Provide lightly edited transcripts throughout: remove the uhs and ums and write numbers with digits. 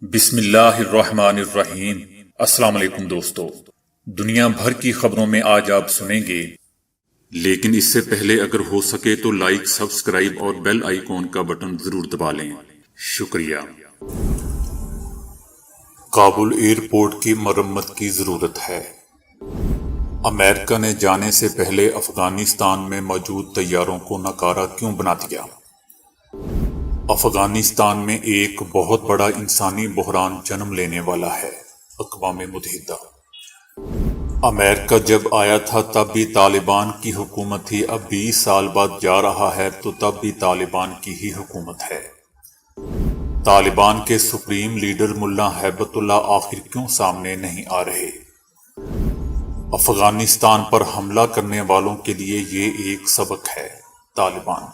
بسم اللہ الرحمن الرحیم۔ السلام علیکم دوستو، دنیا بھر کی خبروں میں آج آپ سنیں گے، لیکن اس سے پہلے اگر ہو سکے تو لائک، سبسکرائب اور بیل آئیکن کا بٹن ضرور دبا لیں، شکریہ۔ کابل ایئرپورٹ کی مرمت کی ضرورت ہے۔ امریکہ نے جانے سے پہلے افغانستان میں موجود طیاروں کو ناکارہ کیوں بنا دیا؟ افغانستان میں ایک بہت بڑا انسانی بحران جنم لینے والا ہے۔ اقوام متحدہ۔ امریکہ جب آیا تھا تب بھی طالبان کی حکومت تھی، اب 20 سال بعد جا رہا ہے تو تب بھی طالبان کی ہی حکومت ہے۔ طالبان کے سپریم لیڈر ملا ہیبت اللہ آخر کیوں سامنے نہیں آ رہے؟ افغانستان پر حملہ کرنے والوں کے لیے یہ ایک سبق ہے۔ طالبان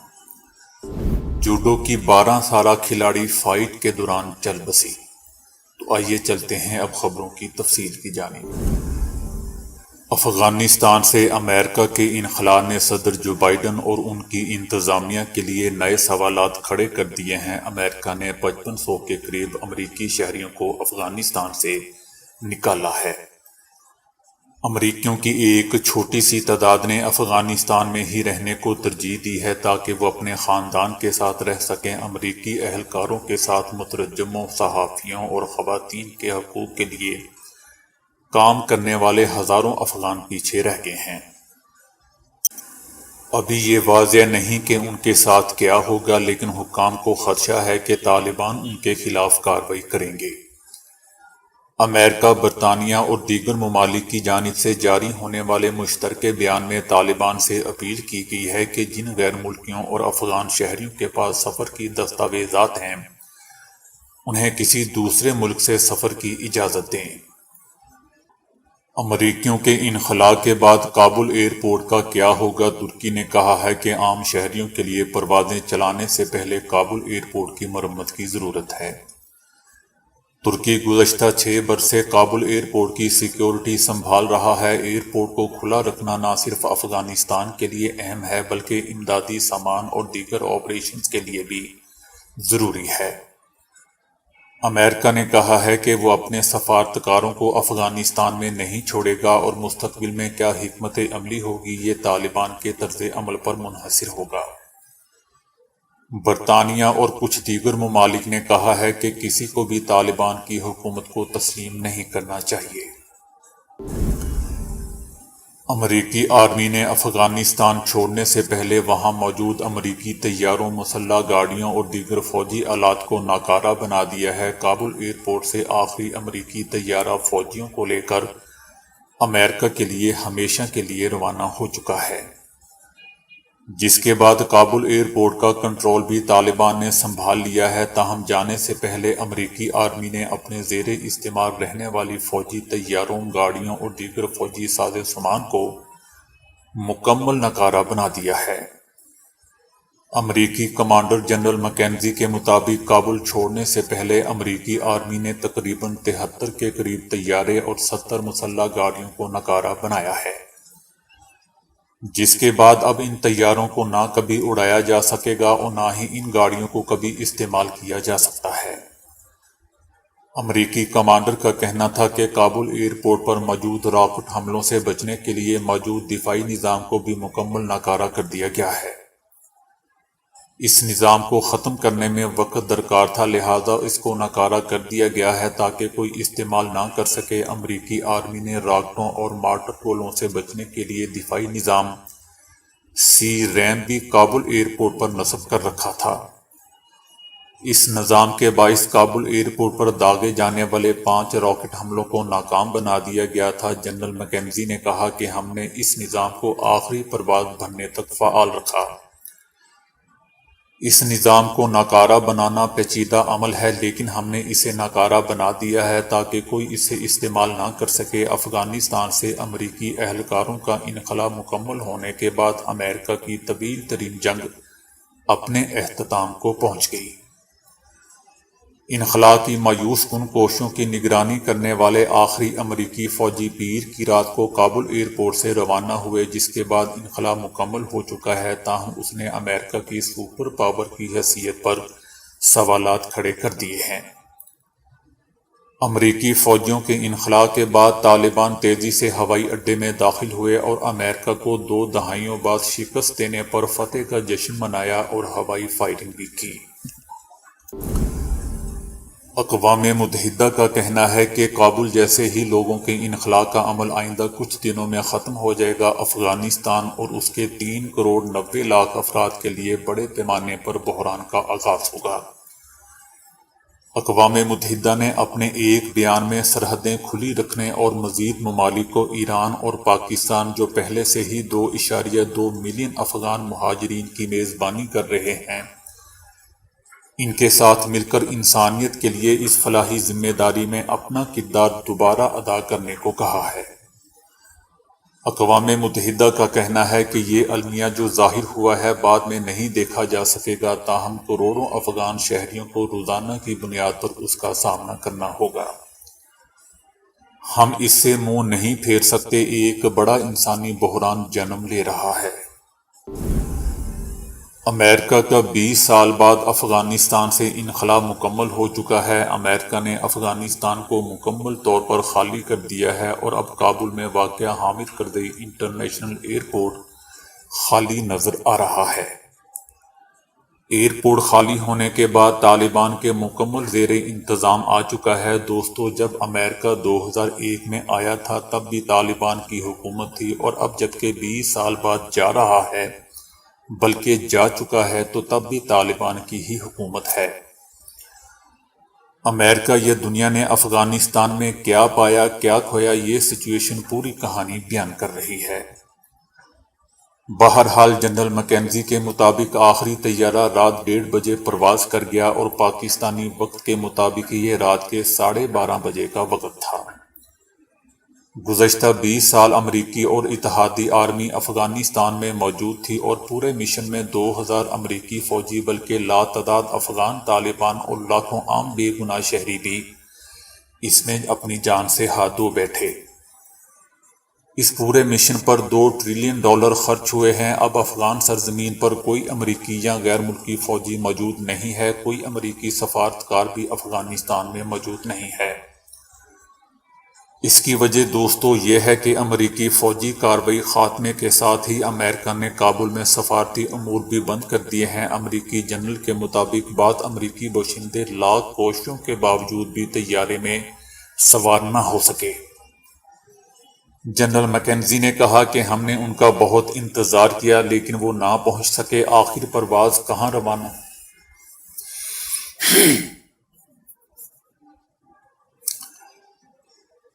جوڈو کی 12 سالہ کھلاڑی فائٹ کے دوران چل بسی۔ تو آئیے چلتے ہیں اب خبروں کی تفصیل کی جانب۔ افغانستان سے امریکہ کے انخلاء نے صدر جو بائیڈن اور ان کی انتظامیہ کے لیے نئے سوالات کھڑے کر دیے ہیں۔ امریکہ نے 5500 کے قریب امریکی شہریوں کو افغانستان سے نکالا ہے۔ امریکیوں کی ایک چھوٹی سی تعداد نے افغانستان میں ہی رہنے کو ترجیح دی ہے تاکہ وہ اپنے خاندان کے ساتھ رہ سکیں۔ امریکی اہلکاروں کے ساتھ مترجموں، صحافیوں اور خواتین کے حقوق کے لیے کام کرنے والے ہزاروں افغان پیچھے رہ گئے ہیں۔ ابھی یہ واضح نہیں کہ ان کے ساتھ کیا ہوگا، لیکن حکام کو خدشہ ہے کہ طالبان ان کے خلاف کارروائی کریں گے۔ امریکہ، برطانیہ اور دیگر ممالک کی جانب سے جاری ہونے والے مشترکہ بیان میں طالبان سے اپیل کی گئی ہے کہ جن غیر ملکیوں اور افغان شہریوں کے پاس سفر کی دستاویزات ہیں، انہیں کسی دوسرے ملک سے سفر کی اجازت دیں۔ امریکیوں کے انخلاء کے بعد کابل ایئرپورٹ کا کیا ہوگا؟ ترکی نے کہا ہے کہ عام شہریوں کے لیے پروازیں چلانے سے پہلے کابل ایئرپورٹ کی مرمت کی ضرورت ہے۔ ترکی گزشتہ 6 برس سے کابل ایئرپورٹ کی سیکیورٹی سنبھال رہا ہے۔ ایئرپورٹ کو کھلا رکھنا نہ صرف افغانستان کے لیے اہم ہے بلکہ امدادی سامان اور دیگر آپریشنز کے لیے بھی ضروری ہے۔ امریکہ نے کہا ہے کہ وہ اپنے سفارتکاروں کو افغانستان میں نہیں چھوڑے گا اور مستقبل میں کیا حکمت عملی ہوگی یہ طالبان کے طرز عمل پر منحصر ہوگا۔ برطانیہ اور کچھ دیگر ممالک نے کہا ہے کہ کسی کو بھی طالبان کی حکومت کو تسلیم نہیں کرنا چاہیے۔ امریکی آرمی نے افغانستان چھوڑنے سے پہلے وہاں موجود امریکی طیاروں، مسلح گاڑیوں اور دیگر فوجی آلات کو ناکارہ بنا دیا ہے۔ کابل ایئرپورٹ سے آخری امریکی طیارہ فوجیوں کو لے کر امریکہ کے لیے ہمیشہ کے لیے روانہ ہو چکا ہے، جس کے بعد کابل ایئرپورٹ کا کنٹرول بھی طالبان نے سنبھال لیا ہے۔ تاہم جانے سے پہلے امریکی آرمی نے اپنے زیر استعمال رہنے والی فوجی طیاروں، گاڑیوں اور دیگر فوجی ساز و سامان کو مکمل ناکارہ بنا دیا ہے۔ امریکی کمانڈر جنرل مکینزی کے مطابق کابل چھوڑنے سے پہلے امریکی آرمی نے تقریباً 73 کے قریب طیارے اور 70 مسلح گاڑیوں کو ناکارہ بنایا ہے، جس کے بعد اب ان طیاروں کو نہ کبھی اڑایا جا سکے گا اور نہ ہی ان گاڑیوں کو کبھی استعمال کیا جا سکتا ہے۔ امریکی کمانڈر کا کہنا تھا کہ کابل ایئرپورٹ پر موجود راکٹ حملوں سے بچنے کے لیے موجود دفاعی نظام کو بھی مکمل ناکارہ کر دیا گیا ہے۔ اس نظام کو ختم کرنے میں وقت درکار تھا، لہذا اس کو ناکارہ کر دیا گیا ہے تاکہ کوئی استعمال نہ کر سکے۔ امریکی آرمی نے راکٹوں اور مارٹر گولوں سے بچنے کے لیے دفاعی نظام سی ریم بھی کابل ایئرپورٹ پر نصب کر رکھا تھا۔ اس نظام کے باعث کابل ایئرپورٹ پر داغے جانے والے 5 راکٹ حملوں کو ناکام بنا دیا گیا تھا۔ جنرل مکینزی نے کہا کہ ہم نے اس نظام کو آخری پرواز بھرنے تک فعال رکھا۔ اس نظام کو ناکارہ بنانا پیچیدہ عمل ہے، لیکن ہم نے اسے ناکارہ بنا دیا ہے تاکہ کوئی اسے استعمال نہ کر سکے۔ افغانستان سے امریکی اہلکاروں کا انخلاء مکمل ہونے کے بعد امریکہ کی طویل ترین جنگ اپنے اختتام کو پہنچ گئی۔ انخلاء کی مایوس کن کوششوں کی نگرانی کرنے والے آخری امریکی فوجی پیر کی رات کو کابل ایئرپورٹ سے روانہ ہوئے، جس کے بعد انخلاء مکمل ہو چکا ہے، تاہم اس نے امریکہ کی سپر پاور کی حیثیت پر سوالات کھڑے کر دیے ہیں۔ امریکی فوجیوں کے انخلاء کے بعد طالبان تیزی سے ہوائی اڈے میں داخل ہوئے اور امریکہ کو 2 دہائیوں بعد شکست دینے پر فتح کا جشن منایا اور ہوائی فائرنگ بھی کی۔ اقوام متحدہ کا کہنا ہے کہ کابل جیسے ہی لوگوں کے انخلاء کا عمل آئندہ کچھ دنوں میں ختم ہو جائے گا، افغانستان اور اس کے 3 کروڑ 90 لاکھ افراد کے لیے بڑے پیمانے پر بحران کا آغاز ہوگا۔ اقوام متحدہ نے اپنے ایک بیان میں سرحدیں کھلی رکھنے اور مزید ممالک کو ایران اور پاکستان جو پہلے سے ہی 2.2 ملین افغان مہاجرین کی میزبانی کر رہے ہیں، ان کے ساتھ مل کر انسانیت کے لیے اس فلاحی ذمہ داری میں اپنا کردار دوبارہ ادا کرنے کو کہا ہے۔ اقوام متحدہ کا کہنا ہے کہ یہ المیہ جو ظاہر ہوا ہے بعد میں نہیں دیکھا جا سکے گا، تاہم کروڑوں افغان شہریوں کو روزانہ کی بنیاد پر اس کا سامنا کرنا ہوگا۔ ہم اس سے منہ نہیں پھیر سکتے، ایک بڑا انسانی بحران جنم لے رہا ہے۔ امریکہ کا 20 سال بعد افغانستان سے انخلاء مکمل ہو چکا ہے۔ امریکہ نے افغانستان کو مکمل طور پر خالی کر دیا ہے اور اب کابل میں واقع حامد کردئی انٹرنیشنل ایئرپورٹ خالی نظر آ رہا ہے۔ ایئرپورٹ خالی ہونے کے بعد طالبان کے مکمل زیر انتظام آ چکا ہے۔ دوستو، جب امریکہ 2001 میں آیا تھا تب بھی طالبان کی حکومت تھی، اور اب جبکہ 20 سال بعد جا رہا ہے بلکہ جا چکا ہے تو تب بھی طالبان کی ہی حکومت ہے۔ امریکہ یا دنیا نے افغانستان میں کیا پایا کیا کھویا، یہ سچویشن پوری کہانی بیان کر رہی ہے۔ بہرحال جنرل مکینزی کے مطابق آخری طیارہ رات 1:30 بجے پرواز کر گیا اور پاکستانی وقت کے مطابق یہ رات کے 12:30 بجے کا وقت تھا۔ گزشتہ 20 سال امریکی اور اتحادی آرمی افغانستان میں موجود تھی اور پورے مشن میں 2000 امریکی فوجی بلکہ لاتعداد افغان طالبان اور لاکھوں عام بے گناہ شہری بھی اس میں اپنی جان سے ہاتھ دھو بیٹھے۔ اس پورے مشن پر $2 ٹریلین خرچ ہوئے ہیں۔ اب افغان سرزمین پر کوئی امریکی یا غیر ملکی فوجی موجود نہیں ہے، کوئی امریکی سفارتکار بھی افغانستان میں موجود نہیں ہے۔ اس کی وجہ دوستو یہ ہے کہ امریکی فوجی کارروائی خاتمے کے ساتھ ہی امریکہ نے کابل میں سفارتی امور بھی بند کر دیے ہیں۔ امریکی جنرل کے مطابق بعض امریکی باشندے لاکھ کوششوں کے باوجود بھی طیارے میں سوار نہ ہو سکے۔ جنرل مکینزی نے کہا کہ ہم نے ان کا بہت انتظار کیا لیکن وہ نہ پہنچ سکے۔ آخر پرواز کہاں روانہ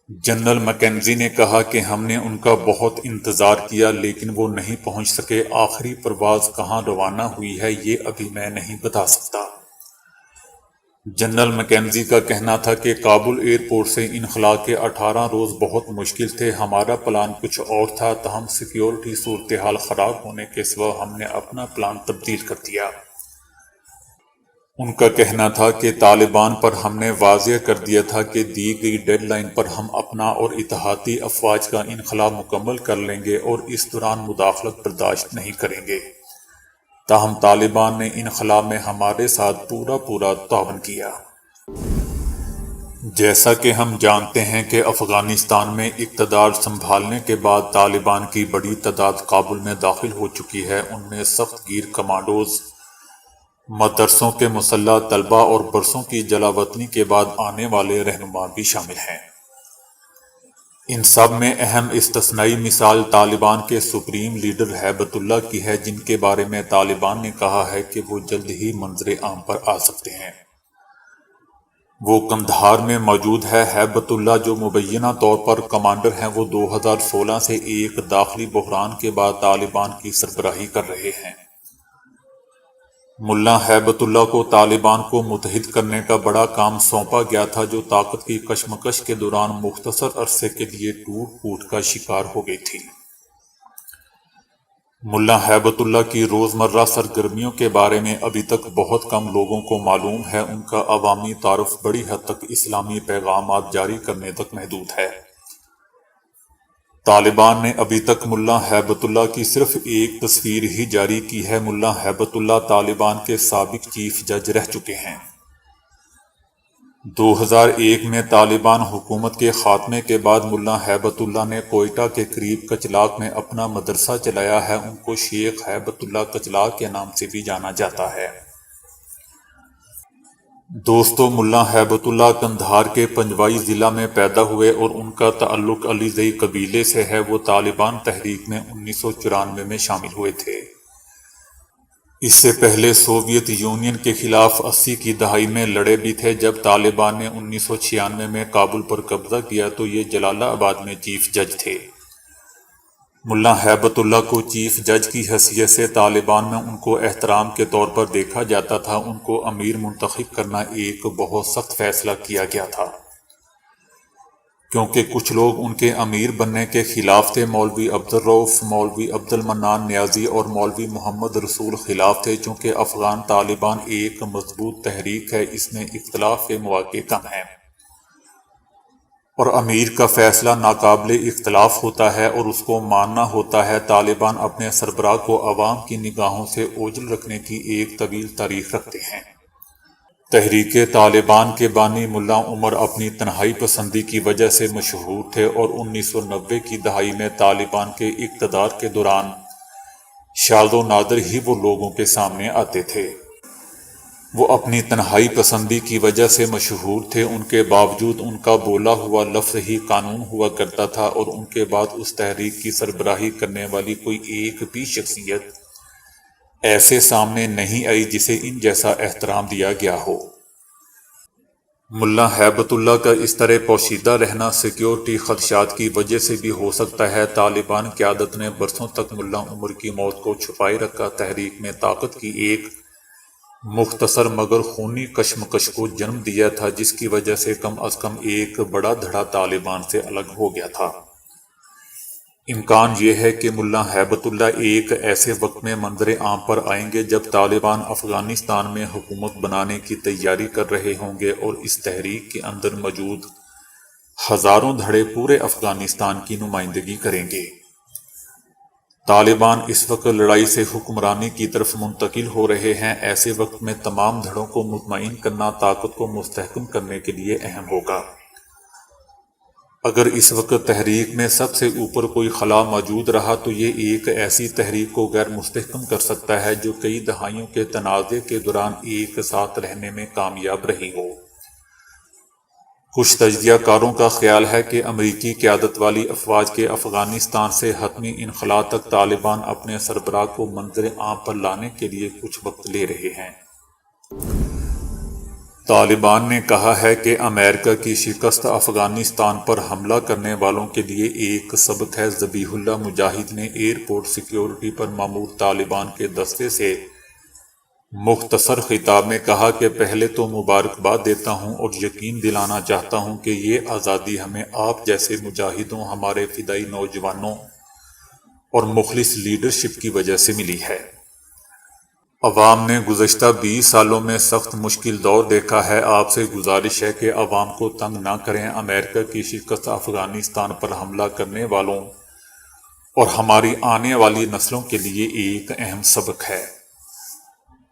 جنرل مکینزی نے کہا کہ ہم نے ان کا بہت انتظار کیا لیکن وہ نہیں پہنچ سکے۔ آخری پرواز کہاں روانہ ہوئی ہے یہ ابھی میں نہیں بتا سکتا۔ جنرل مکینزی کا کہنا تھا کہ کابل ایئرپورٹ سے انخلاء کے 18 روز بہت مشکل تھے۔ ہمارا پلان کچھ اور تھا، تاہم سیکیورٹی صورتحال خراب ہونے کے سوا ہم نے اپنا پلان تبدیل کر دیا۔ ان کا کہنا تھا کہ طالبان پر ہم نے واضح کر دیا تھا کہ دی گئی ڈیڈ لائن پر ہم اپنا اور اتحادی افواج کا انخلاء مکمل کر لیں گے اور اس دوران مداخلت برداشت نہیں کریں گے، تاہم طالبان نے انخلاء میں ہمارے ساتھ پورا تعاون کیا۔ جیسا کہ ہم جانتے ہیں کہ افغانستان میں اقتدار سنبھالنے کے بعد طالبان کی بڑی تعداد کابل میں داخل ہو چکی ہے۔ ان میں سخت گیر کمانڈوز، مدرسوں کے مسلح طلبہ اور برسوں کی جلا وطنی کے بعد آنے والے رہنما بھی شامل ہیں۔ ان سب میں اہم استثنائی مثال طالبان کے سپریم لیڈر ہیبت اللہ کی ہے، جن کے بارے میں طالبان نے کہا ہے کہ وہ جلد ہی منظر عام پر آ سکتے ہیں۔ وہ قندھار میں موجود ہے۔ ہیبت اللہ جو مبینہ طور پر کمانڈر ہیں، وہ 2016 سے ایک داخلی بحران کے بعد طالبان کی سربراہی کر رہے ہیں۔ ملا ہیبت اللہ کو طالبان کو متحد کرنے کا بڑا کام سونپا گیا تھا، جو طاقت کی کشمکش کے دوران مختصر عرصے کے لیے ٹوٹ پھوٹ کا شکار ہو گئی تھی۔ ملا ہیبت اللہ کی روزمرہ سرگرمیوں کے بارے میں ابھی تک بہت کم لوگوں کو معلوم ہے۔ ان کا عوامی تعارف بڑی حد تک اسلامی پیغامات جاری کرنے تک محدود ہے۔ طالبان نے ابھی تک ملا ہیبت اللہ کی صرف ایک تصویر ہی جاری کی ہے۔ ملا ہیبت اللہ طالبان کے سابق چیف جج رہ چکے ہیں۔ 2001 میں طالبان حکومت کے خاتمے کے بعد ملا ہیبت اللہ نے کوئٹہ کے قریب کچلاک میں اپنا مدرسہ چلایا ہے۔ ان کو شیخ ہیبت اللہ کچلاک کے نام سے بھی جانا جاتا ہے۔ دوستو، ملا ہیبت اللہ قندھار کے پنجوائی ضلع میں پیدا ہوئے اور ان کا تعلق علی زئی قبیلے سے ہے۔ وہ طالبان تحریک میں 1994 میں شامل ہوئے تھے۔ اس سے پہلے سوویت یونین کے خلاف 80 کی دہائی میں لڑے بھی تھے۔ جب طالبان نے 1996 میں کابل پر قبضہ کیا تو یہ جلال آباد میں چیف جج تھے۔ ملا ہیبت اللہ کو چیف جج کی حیثیت سے طالبان میں ان کو احترام کے طور پر دیکھا جاتا تھا۔ ان کو امیر منتخب کرنا ایک بہت سخت فیصلہ کیا گیا تھا، کیونکہ کچھ لوگ ان کے امیر بننے کے خلاف تھے۔ مولوی عبدالرؤف، مولوی عبد المنان نیازی اور مولوی محمد رسول خلاف تھے۔ چونکہ افغان طالبان ایک مضبوط تحریک ہے، اس میں اختلاف کے مواقع کم ہیں اور امیر کا فیصلہ ناقابل اختلاف ہوتا ہے اور اس کو ماننا ہوتا ہے۔ طالبان اپنے سربراہ کو عوام کی نگاہوں سے اوجھل رکھنے کی ایک طویل تاریخ رکھتے ہیں۔ تحریک طالبان کے بانی ملا عمر اپنی تنہائی پسندی کی وجہ سے مشہور تھے اور 1990 کی دہائی میں طالبان کے اقتدار کے دوران شاذ و نادر ہی وہ لوگوں کے سامنے آتے تھے۔ وہ اپنی تنہائی پسندی کی وجہ سے مشہور تھے، ان کے باوجود ان کا بولا ہوا لفظ ہی قانون ہوا کرتا تھا اور ان کے بعد اس تحریک کی سربراہی کرنے والی کوئی ایک بھی شخصیت ایسے سامنے نہیں آئی جسے ان جیسا احترام دیا گیا ہو۔ ملا ہیبت اللہ کا اس طرح پوشیدہ رہنا سیکیورٹی خدشات کی وجہ سے بھی ہو سکتا ہے۔ طالبان قیادت نے برسوں تک ملا عمر کی موت کو چھپائے رکھا، تحریک میں طاقت کی ایک مختصر مگر خونی کشمکش کو جنم دیا تھا، جس کی وجہ سے کم از کم ایک بڑا دھڑا طالبان سے الگ ہو گیا تھا۔ امکان یہ ہے کہ ملا ہیبت اللہ ایک ایسے وقت میں منظر عام پر آئیں گے جب طالبان افغانستان میں حکومت بنانے کی تیاری کر رہے ہوں گے اور اس تحریک کے اندر موجود ہزاروں دھڑے پورے افغانستان کی نمائندگی کریں گے۔ طالبان اس وقت لڑائی سے حکمرانی کی طرف منتقل ہو رہے ہیں۔ ایسے وقت میں تمام دھڑوں کو مطمئن کرنا طاقت کو مستحکم کرنے کے لیے اہم ہوگا۔ اگر اس وقت تحریک میں سب سے اوپر کوئی خلا موجود رہا تو یہ ایک ایسی تحریک کو غیر مستحکم کر سکتا ہے جو کئی دہائیوں کے تنازع کے دوران ایک ساتھ رہنے میں کامیاب رہی ہو۔ کچھ تجزیہ کاروں کا خیال ہے کہ امریکی قیادت والی افواج کے افغانستان سے حتمی انخلاء تک طالبان اپنے سربراہ کو منظر عام پر لانے کے لیے کچھ وقت لے رہے ہیں۔ طالبان نے کہا ہے کہ امریکہ کی شکست افغانستان پر حملہ کرنے والوں کے لیے ایک سبق ہے۔ ذبیح اللہ مجاہد نے ایئرپورٹ سیکیورٹی پر مامور طالبان کے دستے سے مختصر خطاب میں کہا کہ پہلے تو مبارکباد دیتا ہوں اور یقین دلانا چاہتا ہوں کہ یہ آزادی ہمیں آپ جیسے مجاہدوں، ہمارے فدائی نوجوانوں اور مخلص لیڈرشپ کی وجہ سے ملی ہے۔ عوام نے گزشتہ 20 سالوں میں سخت مشکل دور دیکھا ہے۔ آپ سے گزارش ہے کہ عوام کو تنگ نہ کریں۔ امریکہ کی شکست افغانستان پر حملہ کرنے والوں اور ہماری آنے والی نسلوں کے لیے ایک اہم سبق ہے۔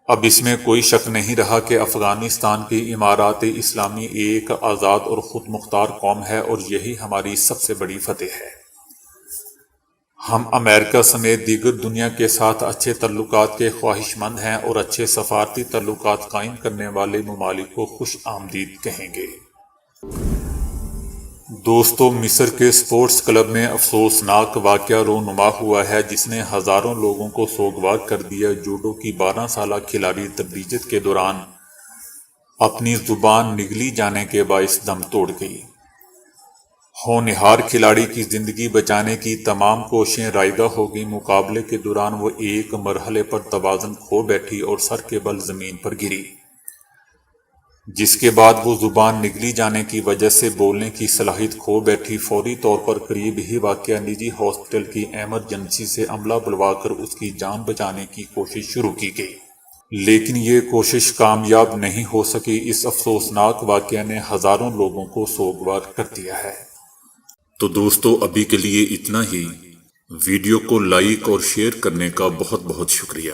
اب اس میں کوئی شک نہیں رہا کہ افغانستان کی امارات اسلامی ایک آزاد اور خود مختار قوم ہے اور یہی ہماری سب سے بڑی فتح ہے۔ ہم امریکہ سمیت دیگر دنیا کے ساتھ اچھے تعلقات کے خواہش مند ہیں اور اچھے سفارتی تعلقات قائم کرنے والے ممالک کو خوش آمدید کہیں گے۔ دوستو، مصر کے سپورٹس کلب میں افسوسناک واقعہ رونما ہوا ہے جس نے ہزاروں لوگوں کو سوگوار کر دیا۔ جوڈو کی 12 سالہ کھلاڑی تربیت کے دوران اپنی زبان نگلی جانے کے باعث دم توڑ گئی۔ ہونہار کھلاڑی کی زندگی بچانے کی تمام کوششیں رائگاں ہو گئیں۔ مقابلے کے دوران وہ ایک مرحلے پر توازن کھو بیٹھی اور سر کے بل زمین پر گری، جس کے بعد وہ زبان نگلی جانے کی وجہ سے بولنے کی صلاحیت کھو بیٹھی۔ فوری طور پر قریب ہی واقع نجی ہاسپٹل کی ایمرجنسی سے عملہ بلوا کر اس کی جان بچانے کی کوشش شروع کی گئی، لیکن یہ کوشش کامیاب نہیں ہو سکی۔ اس افسوسناک واقعے نے ہزاروں لوگوں کو سوگوار کر دیا ہے۔ تو دوستو، ابھی کے لیے اتنا ہی۔ ویڈیو کو لائک اور شیئر کرنے کا بہت بہت شکریہ۔